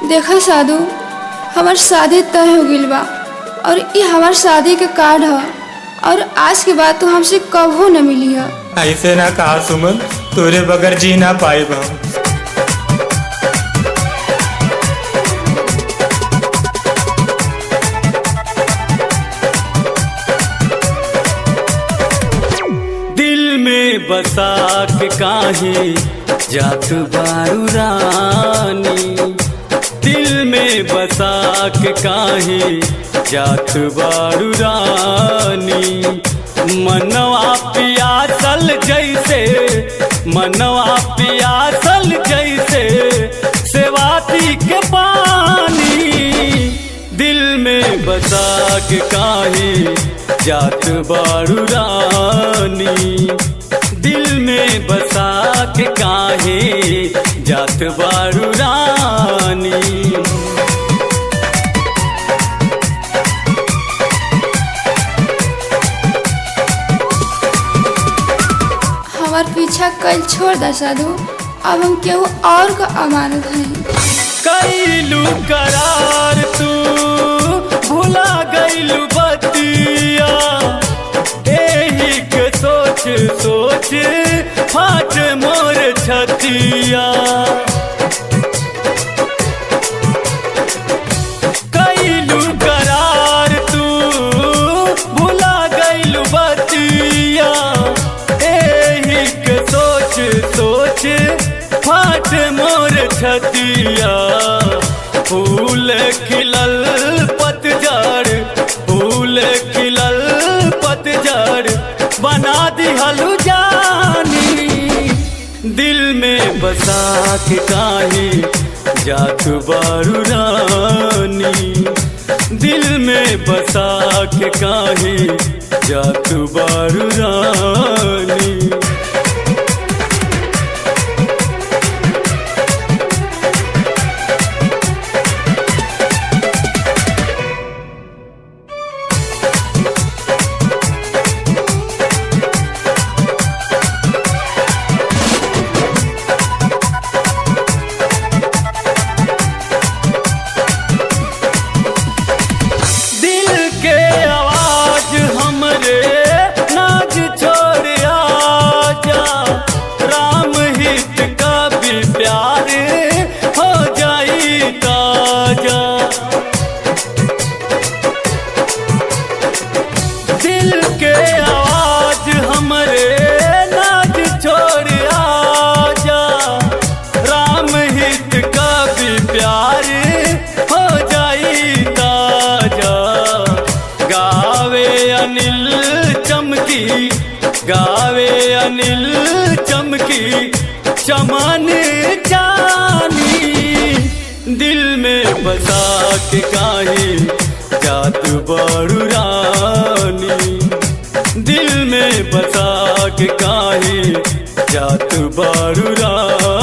देखा साधु, हमार शादी तय हो गइल बा और ये हमार शादी के कार्ड है और आज के बाद तू हमसे कबो न मिली है। ऐसे ना कहा सुमन, तोरे बगैर जी ना पाए हम। दिल में बसा के काहे जात बारू रानी, दिल में बसा के काहे जात बारू रानी। मनवा पियासल जैसे, मनवा पियासल जैसे सेवाती के पानी। दिल में बसा के काहे जात बारू रानी, दिल में बसा के काहे जात बारू रानी। हमार पीछा कल छोड़ दा साधु, अब हम केहू और का अमानत है। कैलू करार तू भुला गईलू बतिया, एही के सोच सोच फाट मोर छतिया। कैलू करार तू भुला गईलू बतिया, एही के सोच सोच फाट मोर छतिया। फूल खिलल पतझड़, फूल खिलल पतझड़ बना दिहलु जानी। दिल में बसा के काहे जात बारू रानी, दिल में बसा के काहे जात बारू रानी। दिल के आवाज हमरे नाच छोड़ आजा, राम हित का भी प्यार हो जाई ताजा। गावे अनिल चमकी, गावे अनिल चमकी चमन जानी। दिल में बसा के काहे जात बारू रानी, दिल में बसा के काहे जात बारू रानी।